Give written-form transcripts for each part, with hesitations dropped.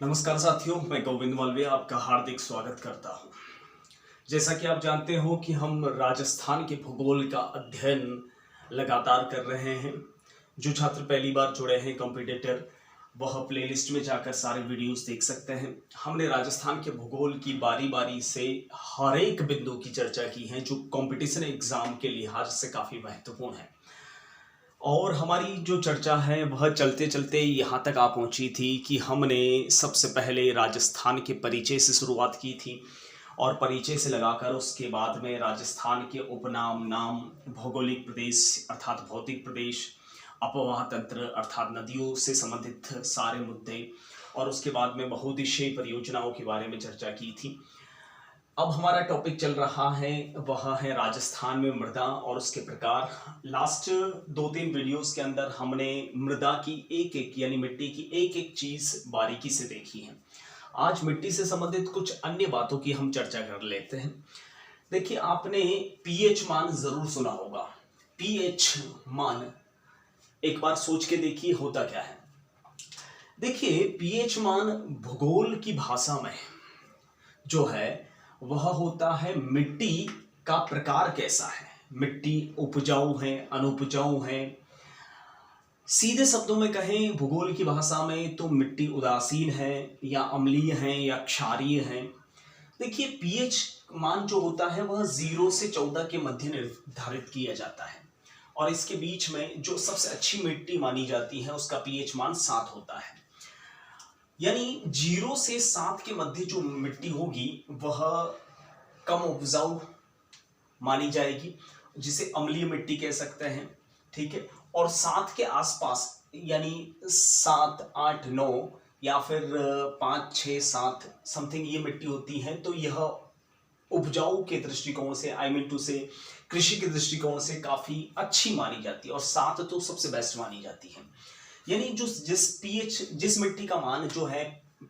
नमस्कार साथियों, मैं गोविंद मालवीय आपका हार्दिक स्वागत करता हूं। जैसा कि आप जानते हो कि हम राजस्थान के भूगोल का अध्ययन लगातार कर रहे हैं। जो छात्र पहली बार जुड़े हैं कॉम्पिटिटर, वह प्लेलिस्ट में जाकर सारे वीडियोस देख सकते हैं। हमने राजस्थान के भूगोल की बारी बारी से हर एक बिंदु की चर्चा की है जो कंपटीशन एग्जाम के लिहाज से काफ़ी महत्वपूर्ण है। और हमारी जो चर्चा है वह चलते चलते यहाँ तक आ पहुँची थी कि हमने सबसे पहले राजस्थान के परिचय से शुरुआत की थी और परिचय से लगाकर उसके बाद में राजस्थान के उपनाम, नाम, भौगोलिक प्रदेश अर्थात भौतिक प्रदेश, अपवाह तंत्र अर्थात नदियों से संबंधित सारे मुद्दे और उसके बाद में बहुउद्देशीय परियोजनाओं के बारे में चर्चा की थी। अब हमारा टॉपिक चल रहा है वह है राजस्थान में मृदा और उसके प्रकार। लास्ट 2-3 वीडियोस के अंदर हमने मृदा की एक एक यानी मिट्टी की एक एक चीज बारीकी से देखी है। आज मिट्टी से संबंधित कुछ अन्य बातों की हम चर्चा कर लेते हैं। देखिए, आपने पीएच मान जरूर सुना होगा। पीएच मान एक बार सोच के देखिए होता क्या है। देखिए, पीएच मान भूगोल की भाषा में जो है वह होता है मिट्टी का प्रकार कैसा है। मिट्टी उपजाऊ है, अनुपजाऊ है। सीधे शब्दों में कहें भूगोल की भाषा में तो मिट्टी उदासीन है या अम्लीय है या क्षारीय है। देखिए, पीएच मान जो होता है वह 0 से 14 के मध्य निर्धारित किया जाता है और इसके बीच में जो सबसे अच्छी मिट्टी मानी जाती है उसका पीएच मान 7 होता है। यानी 0 से 7 के मध्य जो मिट्टी होगी वह कम उपजाऊ मानी जाएगी, जिसे अम्लीय मिट्टी कह सकते हैं। ठीक है, और 7 के आसपास यानी 7, 8, 9 या फिर 5, 6, 7 समथिंग ये मिट्टी होती है तो यह उपजाऊ के दृष्टिकोण से, आई मीन टू से कृषि के दृष्टिकोण से काफी अच्छी मानी जाती है और 7 तो सबसे बेस्ट मानी जाती है। यानी जो जिस मिट्टी का मान जो है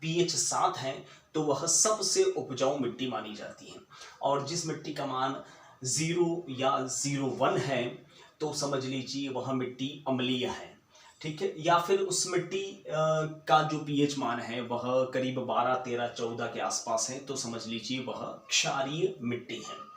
पीएच 7 है तो वह सबसे उपजाऊ मिट्टी मानी जाती है और जिस मिट्टी का मान 0 या 0.1 है तो समझ लीजिए वह मिट्टी अम्लीय है। ठीक है, या फिर उस मिट्टी का जो पीएच मान है वह करीब 12, 13, 14 के आसपास है तो समझ लीजिए वह क्षारीय मिट्टी है।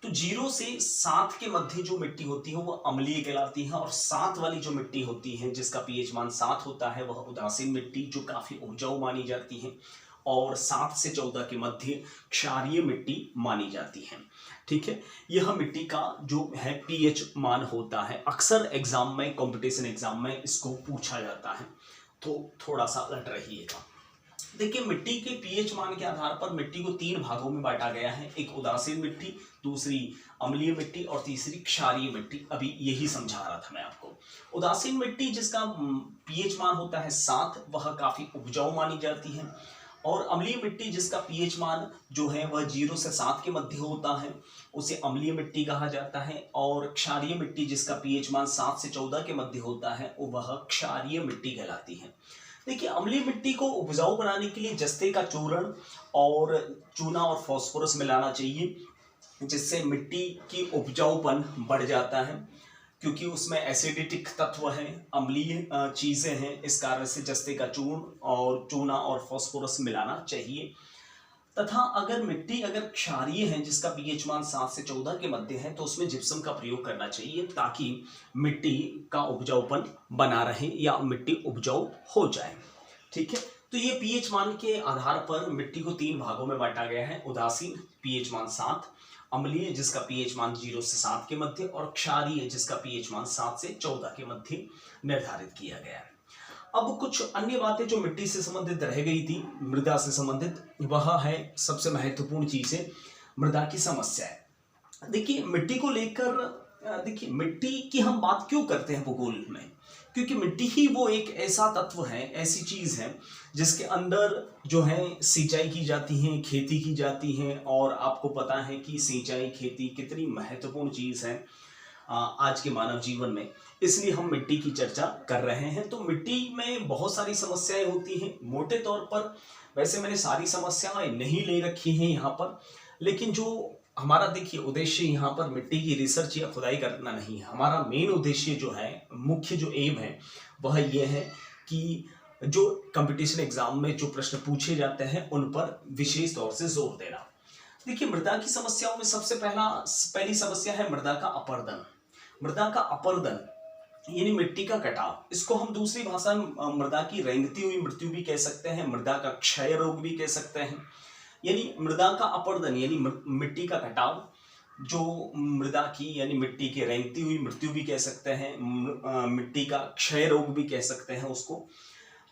तो 0 से 7 के मध्य जो मिट्टी होती है वह अम्लीय कहलाती है और 7 वाली जो मिट्टी होती है जिसका पीएच मान 7 होता है वह उदासीन मिट्टी जो काफी उपजाऊ मानी जाती है और 7 से 14 के मध्य क्षारीय मिट्टी मानी जाती है। ठीक है, यह मिट्टी का जो है पीएच मान होता है। अक्सर एग्जाम में, कंपटीशन एग्जाम में इसको पूछा जाता है तो थोड़ा सा अलर्ट रहिएगा। देखिए, मिट्टी के पीएच मान के आधार पर मिट्टी को 3 भागों में बांटा गया है। एक उदासीन मिट्टी, दूसरी अम्लीय मिट्टी और तीसरी क्षारीय मिट्टी। अभी यही समझा रहा था मैं आपको। उदासीन मिट्टी जिसका पीएच मान होता है 7 वह काफी उपजाऊ मानी जाती है और अम्लीय मिट्टी जिसका पीएच मान जो है वह 0 से 7 के मध्य होता है उसे अम्लीय मिट्टी कहा जाता है और क्षारीय मिट्टी जिसका पीएच मान 7 से 14 के मध्य होता है वह क्षारीय मिट्टी कहलाती है। देखिए, अम्लीय मिट्टी को उपजाऊ बनाने के लिए जस्ते का चूर्ण और चूना और फास्फोरस मिलाना चाहिए जिससे मिट्टी की उपजाऊपन बढ़ जाता है क्योंकि उसमें एसिडिटिक तत्व हैं, अम्लीय चीज़ें हैं। इस कारण से जस्ते का चूर्ण और चूना और फास्फोरस मिलाना चाहिए। तथा अगर मिट्टी क्षारीय है जिसका पीएच मान 7 से 14 के मध्य है तो उसमें जिप्सम का प्रयोग करना चाहिए ताकि मिट्टी का उपजाऊपन बना रहे या मिट्टी उपजाऊ हो जाए। ठीक है, तो ये पीएच मान के आधार पर मिट्टी को 3 भागों में बांटा गया है। उदासीन पीएच मान 7, अम्लीय जिसका पीएच मान 0 से 7 के मध्य और क्षारीय जिसका पीएच मान 7 से 14 के मध्य निर्धारित किया गया है। अब कुछ अन्य बातें जो मिट्टी से संबंधित रह गई थी, मृदा से संबंधित, वह है सबसे महत्वपूर्ण चीज है मृदा की समस्या है। देखिए, मिट्टी को लेकर देखिए मिट्टी की हम बात क्यों करते हैं भूगोल में, क्योंकि मिट्टी ही वो एक ऐसा तत्व है, ऐसी चीज है जिसके अंदर जो है सिंचाई की जाती है, खेती की जाती है और आपको पता है कि सिंचाई, खेती कितनी महत्वपूर्ण चीज है आज के मानव जीवन में। इसलिए हम मिट्टी की चर्चा कर रहे हैं। तो मिट्टी में बहुत सारी समस्याएं होती हैं। मोटे तौर पर वैसे मैंने सारी समस्याएं नहीं ले रखी हैं यहाँ पर, लेकिन जो हमारा देखिए उद्देश्य यहाँ पर मिट्टी की रिसर्च या खुदाई करना नहीं है। हमारा मेन उद्देश्य जो है, मुख्य जो एम है वह यह है कि जो कंपटीशन एग्जाम में जो प्रश्न पूछे जाते हैं उन पर विशेष तौर से जोर देना। देखिए, मृदा की समस्याओं में सबसे पहली समस्या है मृदा का अपरदन। मृदा का अपरदन यानी मिट्टी का कटाव, इसको हम दूसरी भाषा में मृदा की रेंगती हुई मृत्यु भी कह सकते हैं, मृदा का क्षय रोग भी कह सकते हैं। यानी मृदा का अपरदन यानी मिट्टी का कटाव, जो मृदा की यानी मिट्टी की रेंगती हुई मृत्यु भी कह सकते हैं, मिट्टी का क्षय रोग भी कह सकते हैं उसको।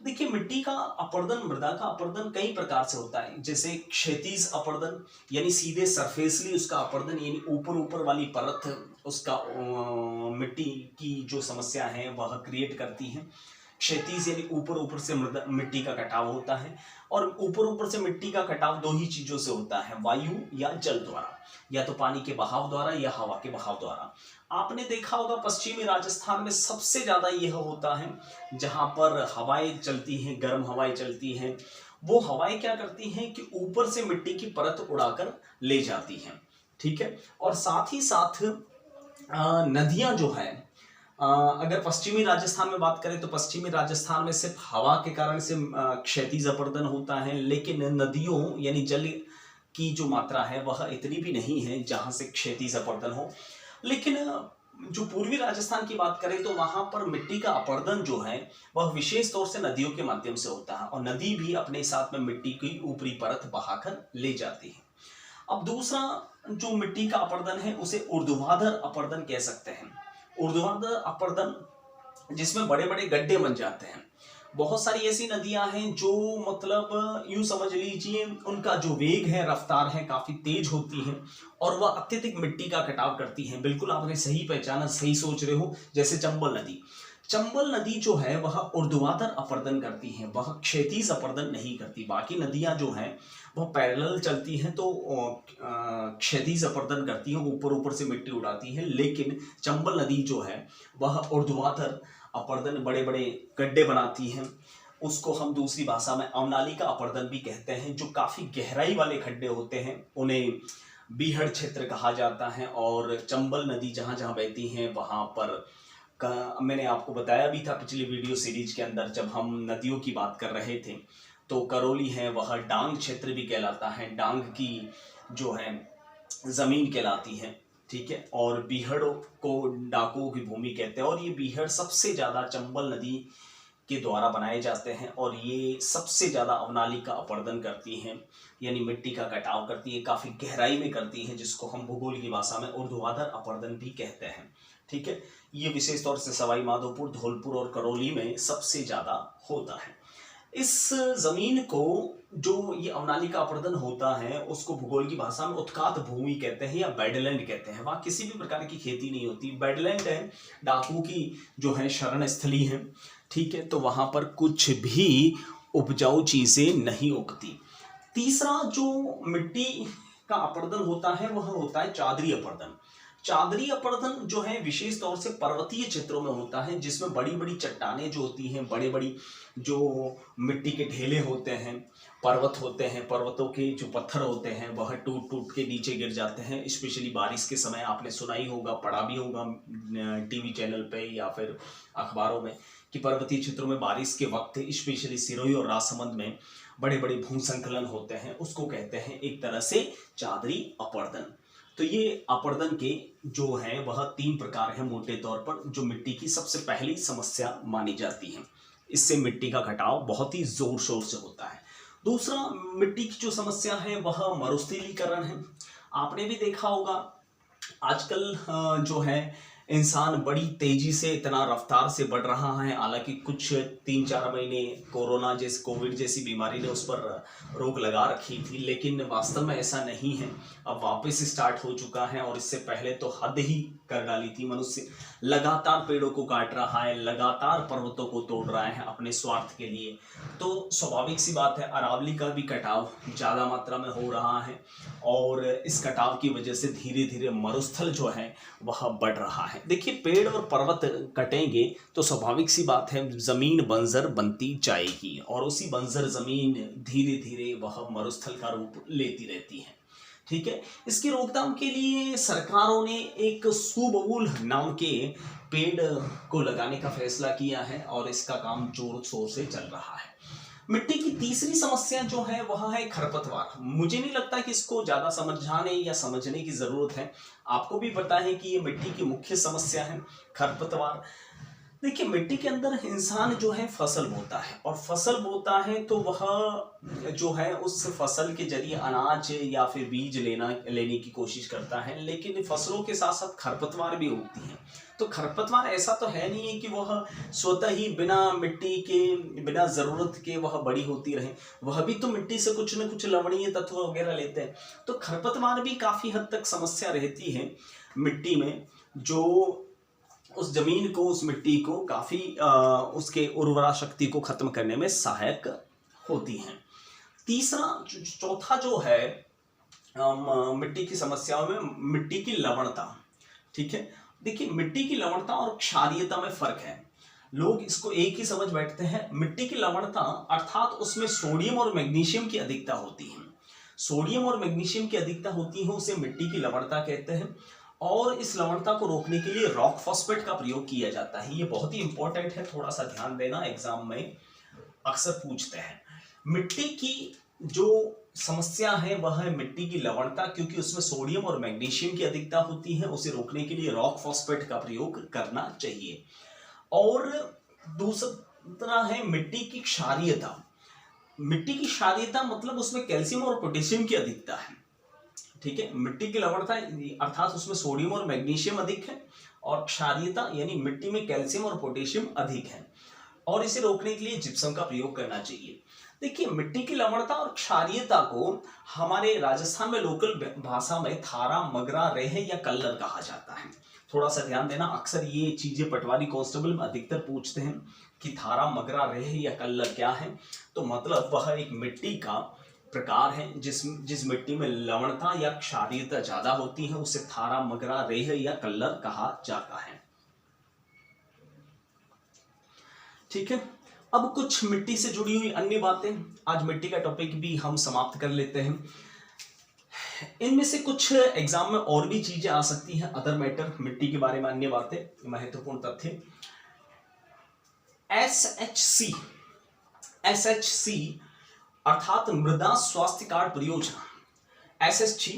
देखिए, मिट्टी का अपरदन, मृदा का अपरदन कई प्रकार से होता है, जैसे क्षैतिज अपरदन यानी सीधे सरफेसली उसका अपरदन यानी ऊपर वाली परत उसका मिट्टी की जो समस्या है वह क्रिएट करती है। क्षैतिज यानी ऊपर से मिट्टी का कटाव होता है, और ऊपर से मिट्टी का कटाव दो ही चीजों से होता है, वायु या जल द्वारा, या तो पानी के बहाव द्वारा या हवा के बहाव द्वारा। आपने देखा होगा पश्चिमी राजस्थान में सबसे ज्यादा यह होता है, जहां पर हवाएं चलती हैं, गर्म हवाएं चलती हैं। वो हवाएं क्या करती हैं कि ऊपर से मिट्टी की परत उड़ाकर ले जाती हैं, ठीक है। और साथ ही साथ नदियां जो है, अगर पश्चिमी राजस्थान में बात करें तो पश्चिमी राजस्थान में सिर्फ हवा के कारण से क्षैतिज अपरदन होता है, लेकिन नदियों यानी जल की जो मात्रा है वह इतनी भी नहीं है जहां से क्षैतिज अपरदन हो। लेकिन जो पूर्वी राजस्थान की बात करें तो वहां पर मिट्टी का अपरदन जो है वह विशेष तौर से नदियों के माध्यम से होता है, और नदी भी अपने साथ में मिट्टी की ऊपरी परत बहाकर ले जाती है। अब दूसरा जो मिट्टी का अपरदन है उसे ऊर्ध्वाधर अपरदन कह सकते हैं। ऊर्ध्वाधर अपरदन जिसमें बड़े बड़े गड्ढे बन जाते हैं। बहुत सारी ऐसी नदियां हैं जो मतलब यूं समझ लीजिए उनका जो वेग है, रफ्तार है, काफी तेज होती है, और वह अत्यधिक मिट्टी का कटाव करती हैं। बिल्कुल आपने सही पहचाना, सही सोच रहे हो। जैसे चंबल नदी, चंबल नदी जो है वह ऊर्ध्वाधर अपरदन करती है, वह क्षैतिज अपरदन नहीं करती। बाकी नदियां जो हैं वह पैरेलल चलती हैं तो क्षैतिज अपरदन करती हैं, ऊपर से मिट्टी उड़ाती है। लेकिन चंबल नदी जो है वह ऊर्ध्वाधर अपरदन, बड़े बड़े गड्ढे बनाती हैं। उसको हम दूसरी भाषा में अवनालिका अपरदन भी कहते हैं। जो काफी गहराई वाले खड्डे होते हैं उन्हें बीहड़ क्षेत्र कहा जाता है। और चंबल नदी जहां जहां बहती हैं वहां पर मैंने आपको बताया भी था पिछली वीडियो सीरीज के अंदर जब हम नदियों की बात कर रहे थे, तो करौली है वह डांग क्षेत्र भी कहलाता है, डांग की जो है जमीन कहलाती है, ठीक है। और बीहड़ को डाकुओं की भूमि कहते हैं, और ये बीहड़ सबसे ज्यादा चंबल नदी के द्वारा बनाए जाते हैं, और ये सबसे ज्यादा अवनालिका अपरदन करती हैं, यानी मिट्टी का कटाव करती है, काफी गहराई में करती है, जिसको हम भूगोल की भाषा में ऊर्ध्वाधर अपरदन भी कहते हैं, ठीक है। ये विशेष तौर से सवाई माधोपुर, धौलपुर और करौली में सबसे ज्यादा होता है। इस जमीन को जो ये अवनालिका अपरदन होता है उसको भूगोल की भाषा में उत्कात भूमि कहते हैं या बेडलैंड कहते हैं। वहाँ किसी भी प्रकार की खेती नहीं होती। बेडलैंड है डाकू की जो है शरण स्थली है, ठीक है। तो वहां पर कुछ भी उपजाऊ चीजें नहीं उगती। तीसरा जो मिट्टी का अपरदन होता है वह होता है चादरी अपरदन। चादरी अपरदन जो है विशेष तौर से पर्वतीय क्षेत्रों में होता है, जिसमें बड़ी बड़ी चट्टानें जो होती हैं, बड़े बड़ी जो मिट्टी के ढेले होते हैं, पर्वत होते हैं, पर्वतों के जो पत्थर होते हैं वह टूट टूट के नीचे गिर जाते हैं। स्पेशली बारिश के समय आपने सुना ही होगा, पढ़ा भी होगा टीवी चैनल पे या फिर अखबारों में कि पर्वतीय क्षेत्रों में बारिश के वक्त स्पेशली सिरोही और राजसमंद में बड़े बड़े भूसंकलन होते हैं। उसको कहते हैं एक तरह से चादरी अपरदन। तो ये अपरदन के जो है वह 3 प्रकार है मोटे तौर पर, जो मिट्टी की सबसे पहली समस्या मानी जाती है। इससे मिट्टी का कटाव बहुत ही जोर शोर से होता है। दूसरा मिट्टी की जो समस्या है वह मरुस्थलीकरण है। आपने भी देखा होगा आजकल जो है इंसान बड़ी तेजी से, इतना रफ्तार से बढ़ रहा है। हालांकि कुछ 3-4 महीने कोविड जैसी बीमारी ने उस पर रोक लगा रखी थी, लेकिन वास्तव में ऐसा नहीं है। अब वापस स्टार्ट हो चुका है, और इससे पहले तो हद ही कर डाली थी। मनुष्य लगातार पेड़ों को काट रहा है, लगातार पर्वतों को तोड़ रहा है अपने स्वार्थ के लिए। तो स्वाभाविक सी बात है अरावली का भी कटाव ज़्यादा मात्रा में हो रहा है, और इस कटाव की वजह से धीरे धीरे मरुस्थल जो है वह बढ़ रहा है। देखिए, पेड़ और पर्वत कटेंगे तो स्वाभाविक सी बात है जमीन बंजर बनती जाएगी, और उसी बंजर जमीन धीरे धीरे वह मरुस्थल का रूप लेती रहती है, ठीक है। इसकी रोकथाम के लिए सरकारों ने एक सुबबूल नाम के पेड़ को लगाने का फैसला किया है और इसका काम जोर शोर से चल रहा है। मिट्टी की तीसरी समस्या जो है वह है खरपतवार। मुझे नहीं लगता कि इसको ज्यादा समझाने या समझने की जरूरत है, आपको भी पता है कि ये मिट्टी की मुख्य समस्या है खरपतवार। देखिए, मिट्टी के अंदर इंसान जो है फसल बोता है और फसल बोता है तो वह जो है उस फसल के जरिए अनाज या फिर बीज लेने की कोशिश करता है, लेकिन फसलों के साथ साथ खरपतवार भी उगती हैं। तो खरपतवार ऐसा तो है नहीं है कि वह स्वतः ही बिना मिट्टी के, बिना जरूरत के वह बड़ी होती रहे, वह भी तो मिट्टी से कुछ न कुछ लवणीय तत्व वगैरह लेते हैं। तो खरपतवार भी काफी हद तक समस्या रहती है मिट्टी में, जो उस जमीन को, उस मिट्टी को काफी उसके उर्वरा शक्ति को खत्म करने में सहायक होती हैं। चौथा जो है मिट्टी की समस्याओं में मिट्टी की लवणता। ठीक है, देखिए मिट्टी की लवणता और क्षारीयता में फर्क है। लोग इसको एक ही समझ बैठते हैं। मिट्टी की लवणता अर्थात उसमें सोडियम और मैग्नीशियम की अधिकता होती है। सोडियम और मैग्नीशियम की अधिकता होती है, उसे मिट्टी की लवणता कहते हैं। और इस लवणता को रोकने के लिए रॉक फॉस्फेट का प्रयोग किया जाता है। ये बहुत ही इंपॉर्टेंट है, थोड़ा सा ध्यान देना, एग्जाम में अक्सर पूछते हैं। मिट्टी की जो समस्या है वह है मिट्टी की लवणता, क्योंकि उसमें सोडियम और मैग्नीशियम की अधिकता होती है। उसे रोकने के लिए रॉक फॉस्फेट का प्रयोग करना चाहिए। और दूसरा है मिट्टी की क्षारीयता। मिट्टी की क्षारीयता मतलब उसमें कैल्शियम और पोटेशियम की अधिकता है। ठीक है, मिट्टी की लवणता अर्थात उसमें सोडियम और मैग्नीशियम अधिक है, और क्षारीयता यानी मिट्टी में कैल्शियम और पोटेशियम अधिक है, और इसे रोकने के लिए जिप्सम का प्रयोग करना चाहिए। देखिए, मिट्टी की लवणता और क्षारीयता को हमारे राजस्थान में लोकल भाषा में थारा, मगरा, रेह या कल्लर कहा जाता है। थोड़ा सा ध्यान देना, अक्सर ये चीजें पटवारी कांस्टेबल में अधिकतर पूछते हैं कि थारा, मगरा, रेह या कल्लर क्या है। तो मतलब वह एक मिट्टी का प्रकार है जिस मिट्टी में लवणता या क्षारीयता ज्यादा होती है, उसे थारा, मगरा, रेह या कल्लर कहा जाता है। ठीक है, अब कुछ मिट्टी से जुड़ी हुई अन्य बातें, आज मिट्टी का टॉपिक भी हम समाप्त कर लेते हैं। इनमें से कुछ एग्जाम में और भी चीजें आ सकती हैं, अदर मैटर, मिट्टी के बारे में अन्य बातें, महत्वपूर्ण तथ्य। SHC अर्थात मृदा स्वास्थ्य कार्ड परियोजना, SHG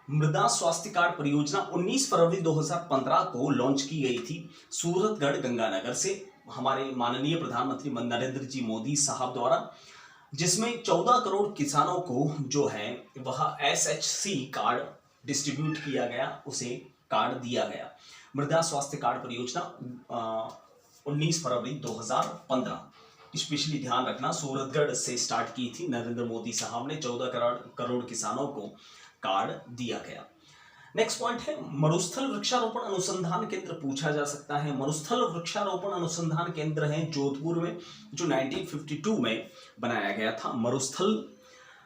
मृदा स्वास्थ्य कार्ड परियोजना 19 फरवरी 2015 को लॉन्च की गई थी सूरतगढ़ गंगानगर से, हमारे माननीय प्रधानमंत्री नरेंद्र जी मोदी साहब द्वारा, जिसमें 14 करोड़ किसानों को जो है वह SHC कार्ड डिस्ट्रीब्यूट किया गया, उसे कार्ड दिया गया। मृदा स्वास्थ्य कार्ड परियोजना 19 फरवरी 2015, स्पेशली ध्यान रखना, सूरतगढ़ से स्टार्ट की थी नरेंद्र मोदी साहब ने। 14 करोड़ किसानों को कार्ड दिया गया। नेक्स्ट पॉइंट है मरुस्थल वृक्षारोपण अनुसंधान केंद्र, पूछा जा सकता है। मरुस्थल वृक्षारोपण अनुसंधान केंद्र है जोधपुर में, जो 1952 में बनाया गया था। मरुस्थल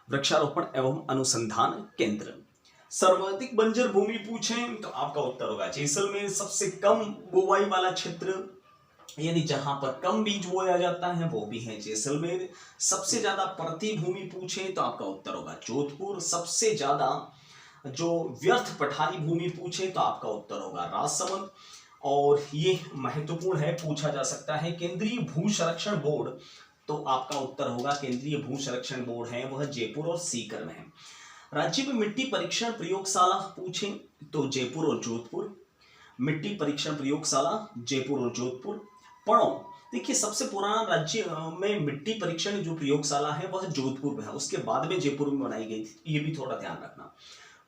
वृक्षारोपण एवं अनुसंधान केंद्र। सर्वाधिक बंजर भूमि पूछें तो आपका उत्तर होगा जैसलमेर। सबसे कम बुवाई वाला क्षेत्र यानी जहां पर कम बीज बोया जाता है वो भी है जैसलमेर। सबसे ज्यादा परती भूमि पूछें तो आपका उत्तर होगा जोधपुर। सबसे ज्यादा जो व्यर्थ पठारी भूमि पूछे तो आपका उत्तर होगा राजसमंद। और ये महत्वपूर्ण है, पूछा जा सकता है केंद्रीय भू संरक्षण बोर्ड, तो आपका उत्तर होगा केंद्रीय भू संरक्षण बोर्ड है वह जयपुर और सीकर में है। राज्य में मिट्टी परीक्षण प्रयोगशाला पूछें तो जयपुर और जोधपुर। मिट्टी परीक्षण प्रयोगशाला जयपुर और जोधपुर। पणो, देखिए सबसे पुराना राज्य में मिट्टी परीक्षण जो प्रयोगशाला है वह जोधपुर में है, उसके बाद में जयपुर में बनाई गई थी, ये भी थोड़ा ध्यान रखना।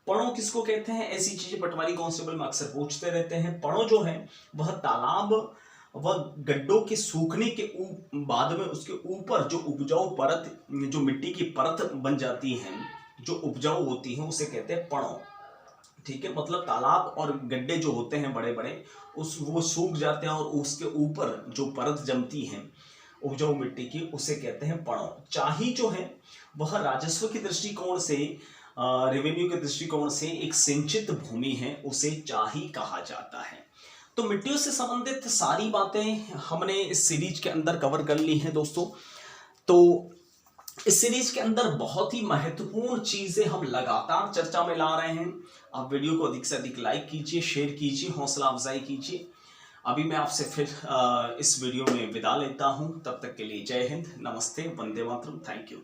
पणो किसको कहते हैं, ऐसी चीजें पटवारी कांस्टेबल में अक्सर पूछते रहते हैं। पणो जो है वह तालाब व गड्ढों के सूखने के बाद में उसके ऊपर जो उपजाऊ परत, जो मिट्टी की परत बन जाती है, जो उपजाऊ होती है, उसे कहते हैं पणो। ठीक है, मतलब तालाब और गड्ढे जो होते हैं बड़े बड़े, वो सूख जाते हैं और उसके ऊपर जो परत जमती है उपजाऊ मिट्टी की, उसे कहते हैं पणो। चाही जो है वह राजस्व के दृष्टिकोण से, रेवेन्यू के दृष्टिकोण से एक सिंचित भूमि है, उसे चाही कहा जाता है। तो मिट्टियों से संबंधित सारी बातें हमने इस सीरीज के अंदर कवर कर ली हैं दोस्तों। तो इस सीरीज के अंदर बहुत ही महत्वपूर्ण चीजें हम लगातार चर्चा में ला रहे हैं। आप वीडियो को अधिक से अधिक लाइक कीजिए, शेयर कीजिए, हौसला अफजाई कीजिए। अभी मैं आपसे फिर इस वीडियो में विदा लेता हूं। तब तक के लिए जय हिंद, नमस्ते, वंदे मातरम, थैंक यू।